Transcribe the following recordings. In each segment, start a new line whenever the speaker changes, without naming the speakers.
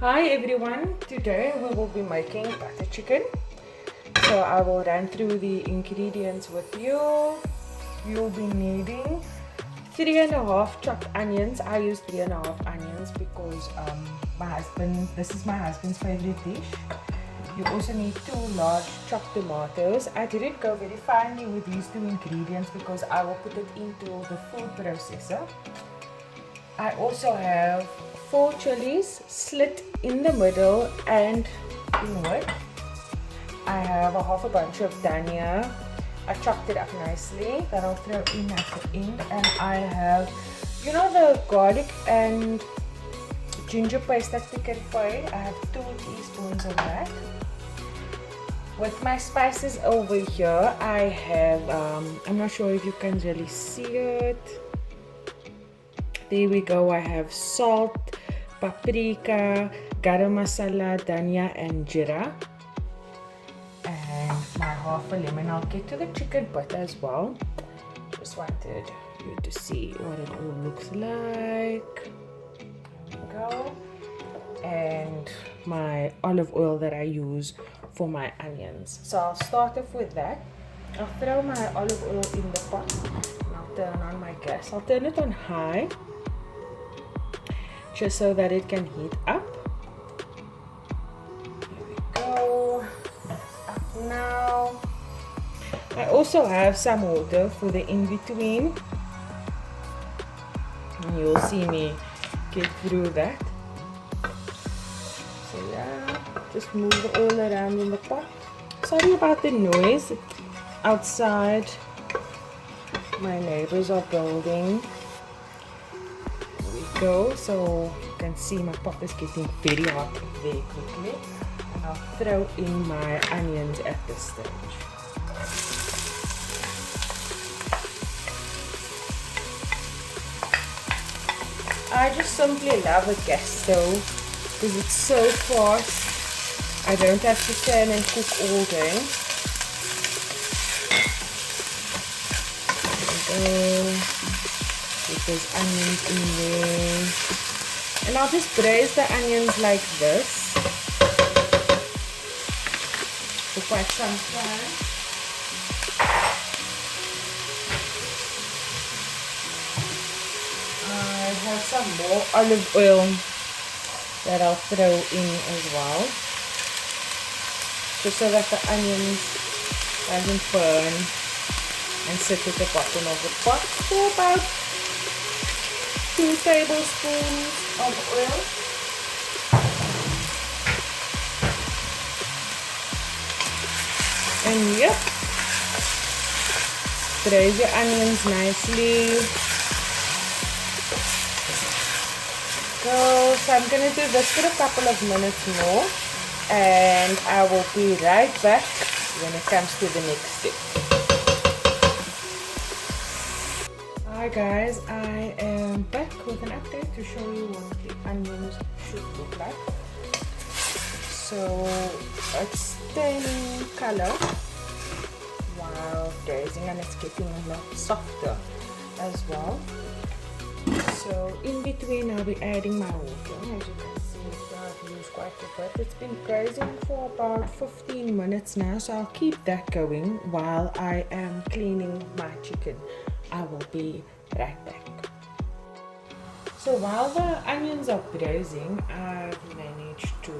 Hi everyone, today we will be making butter chicken. So I will run through the ingredients with you. You'll be needing 3.5 chopped onions. I use 3.5 onions because this is my husband's favorite dish. You also need 2 large chopped tomatoes. I didn't go very finely with these 2 ingredients because I will put it into the food processor. I also have 4 chilies slit in the middle and inward. I have a half a bunch of Danya. I chopped it up nicely that I'll throw in at the end. And I have, the garlic and ginger paste that we can buy. I have 2 teaspoons of that. With my spices over here, I have, I'm not sure if you can really see it. There we go. I have salt, paprika, garam masala, danya and jeera. And my half a lemon. I'll get to the chicken butt as well. Just wanted you to see what it all looks like. There we go. And my olive oil that I use for my onions. So I'll start off with that. I'll throw my olive oil in the pot and I'll turn on my gas. I'll turn it on high just so that it can heat up. Here we go. Up now. I also have some water for the in-between. And you'll see me get through that. So yeah, just move the oil around in the pot. Sorry about the noise outside. My neighbors are building. Go, so you can see my pot is getting very hot very quickly, and I'll throw in my onions at this stage. I just simply love a gas stove because it's so fast. I don't have to turn and cook all day. There we go. With those onions in there, and I'll just braise the onions like this for quite some time. I have some more olive oil that I'll throw in as well, just so that the onions doesn't burn and sit at the bottom of the pot for about 2 tablespoons of oil. And yep, braise your onions nicely. So I'm going to do this for a couple of minutes more, and I will be right back when it comes to the next step. Hi guys, I am back with an update to show you what the onions should look like. So it's turning color while braising, and it's getting a lot softer as well. So in between I'll be adding my water. As you can see, I've used quite a bit. It's been braising for about 15 minutes now, so I'll keep that going while I am cleaning my chicken. I will be right back. So while the onions are braising, I've managed to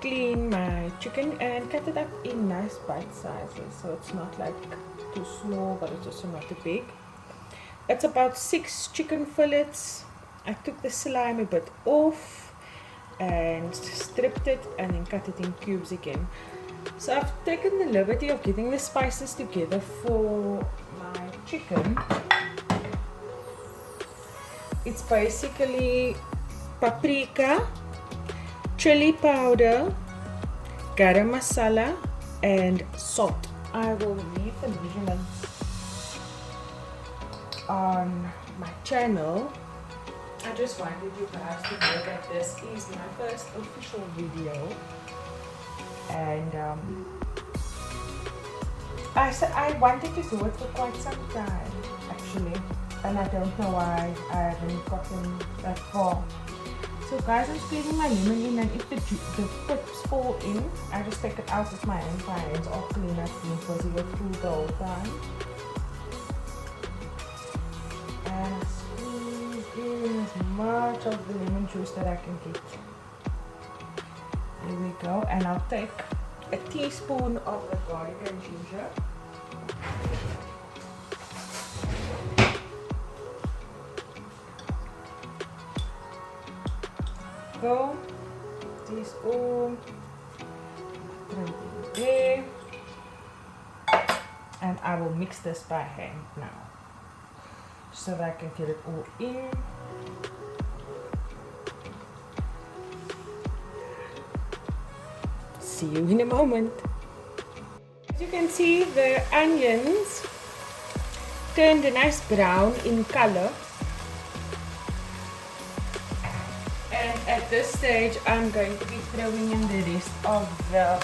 clean my chicken and cut it up in nice bite sizes. So it's not like too small, but it's also not too big. It's about 6 chicken fillets. I took the slime a bit off and stripped it and then cut it in cubes again. So I've taken the liberty of getting the spices together for my chicken. It's basically paprika, chili powder, garam masala and salt. I will leave the measurements on my channel. I just wanted you guys to know that this is my first official video, and I wanted to do it for quite some time actually, and I don't know why I haven't gotten that far. So guys, I'm squeezing my lemon in, and if the pips fall in, I just take it out with my hand. My hands are clean. I've been busy with food the whole time. And I squeeze in as much of the lemon juice that I can get. There we go. And I'll take a teaspoon of the garlic and ginger. Go, teaspoon, throw it there, and I will mix this by hand now so that I can get it all in. See you in a moment. As you can see, the onions turned a nice brown in color. And at this stage, I'm going to be throwing in the rest of the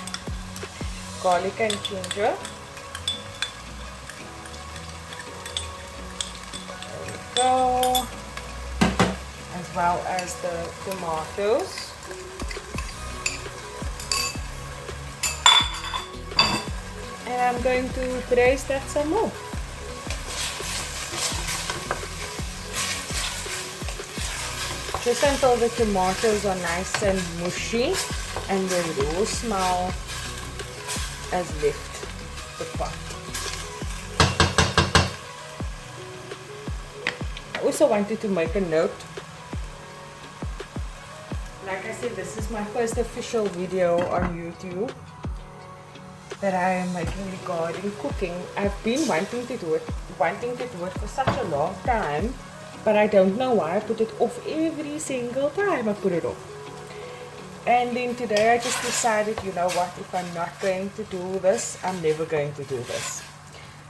garlic and ginger. There we go. As well as the tomatoes. And I'm going to braise that some more. Just until the tomatoes are nice and mushy and the raw smell has left the pot. I also wanted to make a note. Like I said, this is my first official video on YouTube that I am making regarding cooking. I've been wanting to do it for such a long time. But I don't know why I put it off every single time I put it off. And then today I just decided, you know what, if I'm not going to do this, I'm never going to do this.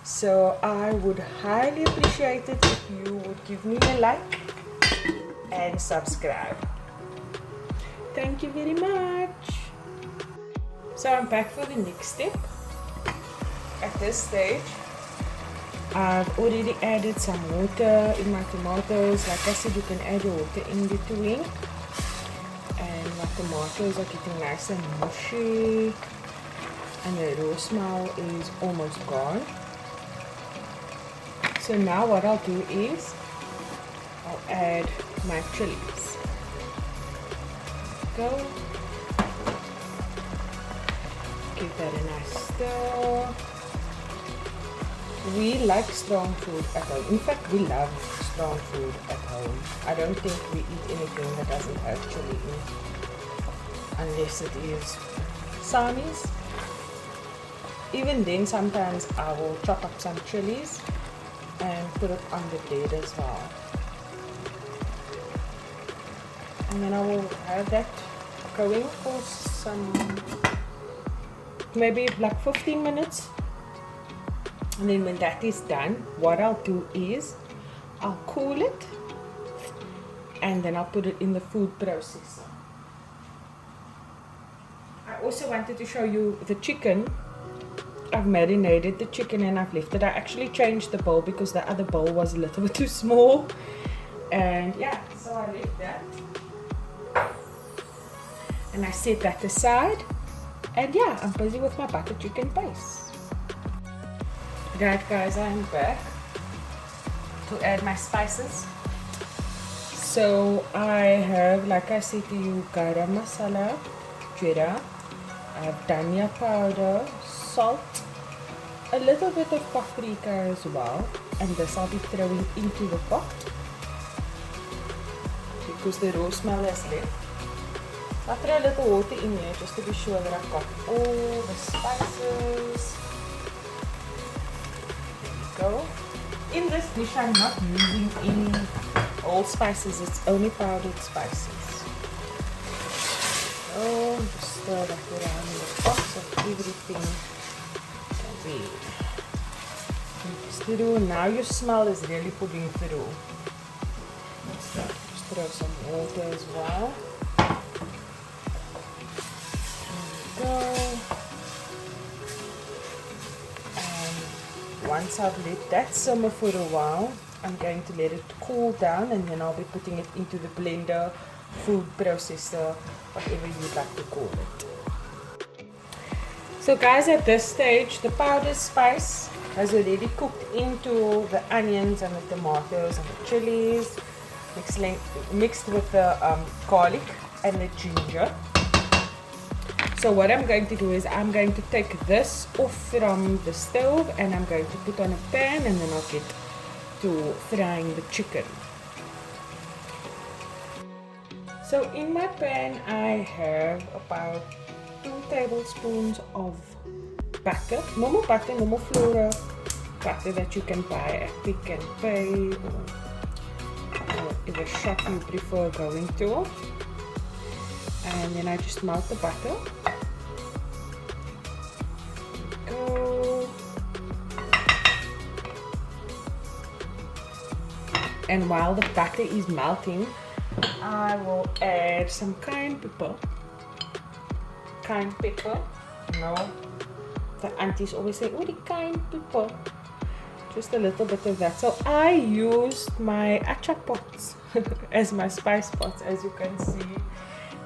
So I would highly appreciate it if you would give me a like and subscribe. Thank you very much. So I'm back for the next step. At this stage, I've already added some water in my tomatoes. Like I said, you can add your water in between. And my tomatoes are getting nice and mushy. And the raw smell is almost gone. So now what I'll do is, I'll add my chilies. Go. Give that a nice stir. We like strong food at home. In fact, we love strong food at home. I don't think we eat anything that doesn't have chili in it. Unless it is Samis. Even then, sometimes I will chop up some chilies and put it on the bread as well. And then I will have that going for some, maybe like 15 minutes. And then when that is done, what I'll do is I'll cool it and then I'll put it in the food processor. I also wanted to show you the chicken. I've marinated the chicken and I've left it. I actually changed the bowl because the other bowl was a little bit too small. And yeah, so I left that. And I set that aside. And yeah, I'm busy with my butter chicken paste. Right guys, I'm back to add my spices. So I have, like I said to you, Garam masala, Jeero, I have Danya powder, salt, a little bit of Paprika as well, and this I'll be throwing into the pot because the raw smell has left. I'll throw a little water in here just to be sure that I've got all the spices. Go. In this dish I'm not using any old spices, it's only powdered spices. So just stir that around in the pot so everything can be mixed through. Now your smell is really putting through. Just throw some water as well. There we go. Once I've let that simmer for a while, I'm going to let it cool down and then I'll be putting it into the blender food processor, whatever you'd like to call it. So guys, at this stage, the powder spice has already cooked into the onions and the tomatoes and the chilies, mixed with the garlic and the ginger. So what I'm going to do is I'm going to take this off from the stove and I'm going to put on a pan, and then I'll get to frying the chicken. So in my pan I have about 2 tablespoons of butter, normal Flora butter that you can buy at Pick and Pay or whatever shop you prefer going to. And then I just melt the butter. Go. And while the butter is melting, I will add some cayenne pepper. You know, the aunties always say, oh, the cayenne pepper. Just a little bit of that. So I used my acha pots as my spice pots, as you can see.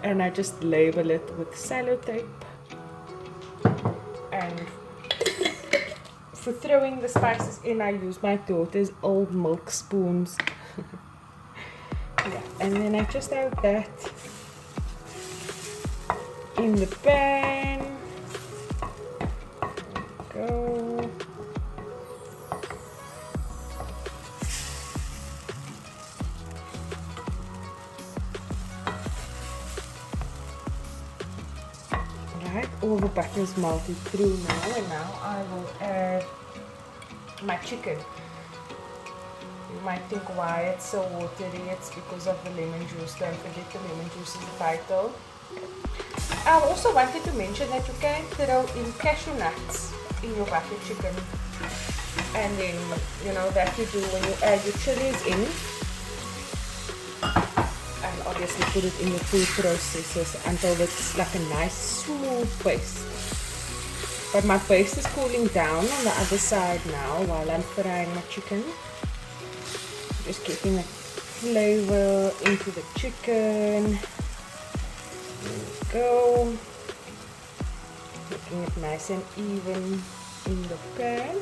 And I just label it with sellotape. And for throwing the spices in, I use my daughter's old milk spoons. Yeah, and then I just add that in the pan. There we go. Right, all the butter is melted through now, and now I will add my chicken. You might think why it's so watery. It's because of the lemon juice. Don't forget the lemon juice is vital. I also wanted to mention that you can throw in cashew nuts in your butter chicken, and then you know that you do when you add your chilies in, and obviously put it in your food processors until it's like a nice smooth paste. But my paste is cooling down on the other side now while I'm frying my chicken. Just getting the flavor into the chicken. There we go. Making it nice and even in the pan.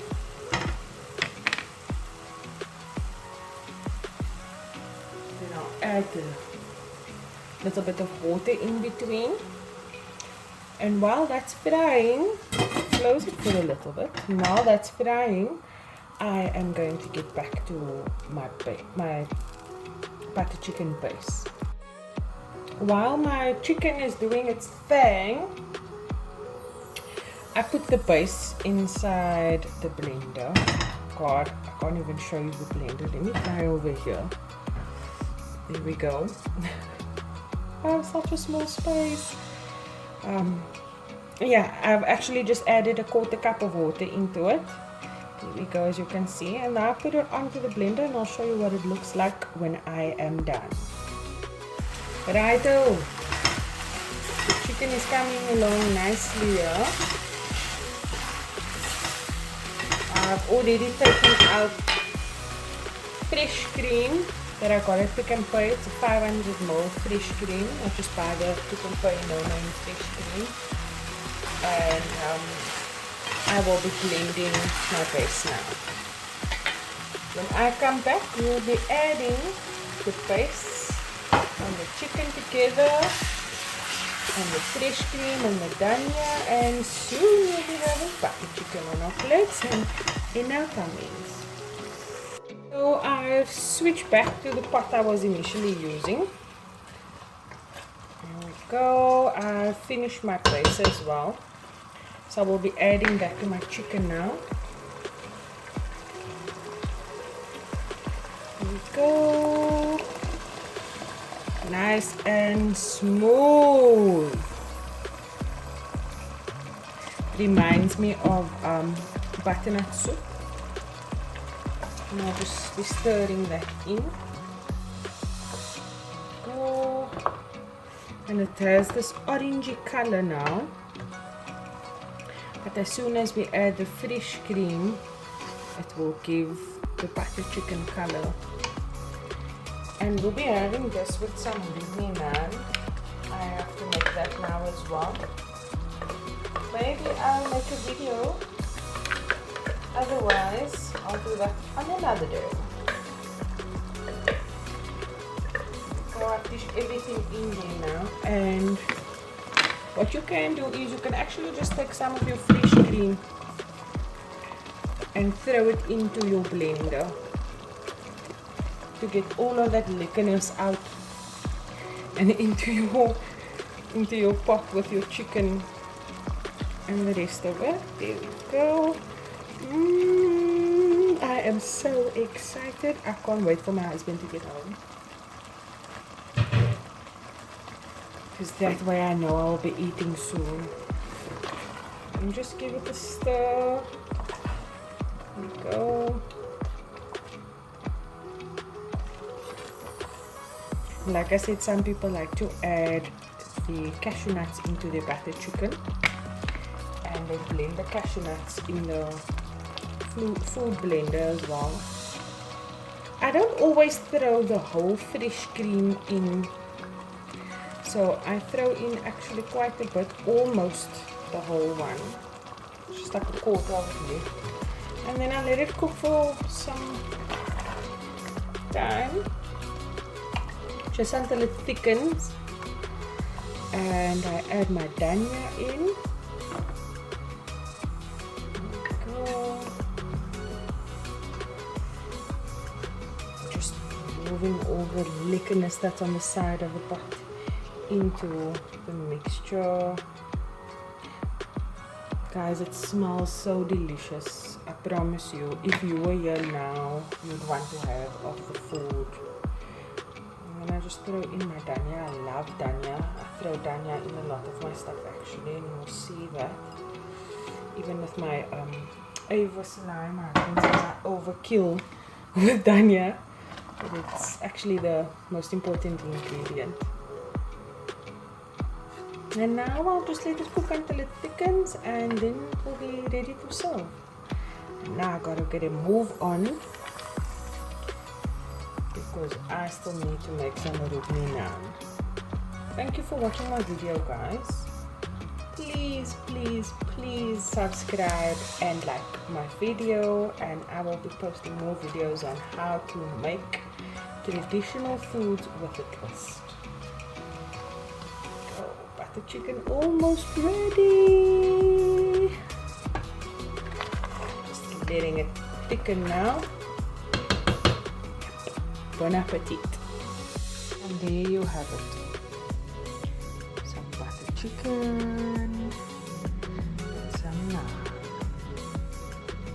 Then I'll add a little bit of water in between. And while that's frying, close it for a little bit. While that's frying, I am going to get back to my butter chicken base. While my chicken is doing its thing, I put the base inside the blender. God, I can't even show you the blender. Let me try over here. There we go. I have such a small space. Yeah, I've actually just added a 1/4 cup of water into it. Here we go, as you can see, and now I put it onto the blender and I'll show you what it looks like when I am done. Righto, the chicken is coming along nicely here. I've already taken out fresh cream that I got at Pick and Pay. It's a 500ml fresh cream. I just buy the Pick and Pay no-name fresh cream. And I will be blending my base now. When I come back, we will be adding the base and the chicken together, and the fresh cream and the Danya, and soon we'll be having butter chicken on our plates and in our tummies. So I've switched back to the pot I was initially using. There we go. I've finished my base as well. So I will be adding that to my chicken now. Here we go. Nice and smooth. Reminds me of butternut soup. And I'll just be stirring that in. Go. And it has this orangey color now. But as soon as we add the fresh cream, it will give the butter chicken color. And we'll be having this with some Disney naan. I have to make that now as well. Maybe I'll make a video. Otherwise, I'll do that on another day. So I've dished everything in there now. And what you can do is you can actually just take some of your fresh cream and throw it into your blender to get all of that liquorness out and into your pot with your chicken and the rest of it. There we go. I am so excited. I can't wait for my husband to get home, because that way I know I'll be eating soon. And just give it a stir. There we go. Like I said, some people like to add the cashew nuts into their battered chicken, and they blend the cashew nuts in the food blender as well. I don't always throw the whole fresh cream in, so I throw in actually quite a bit, almost the whole one, just like a quarter of it, and then I let it cook for some time, just until it thickens, and I add my Danya in. There we go. Just moving all the liquorness that's on the side of the pot into the mixture. Guys, it smells so delicious. I promise you, if you were here now, you'd want to have of the food. And I just throw in my Danya. I love Danya. I throw Danya in a lot of my stuff actually, and you'll see that. Even with my Ava slime, I think I overkill with Danya, but it's actually the most important ingredient. And now I'll just let it cook until it thickens, and then it will be ready to serve. And now I gotta get a move on, because I still need to make some arugmi naan. Thank you for watching my video, guys. Please, please, please subscribe and like my video, and I will be posting more videos on how to make traditional foods with a twist. Oh, butter chicken almost ready. Just letting it thicken now. Bon appetit. And there you have it. Some butter chicken.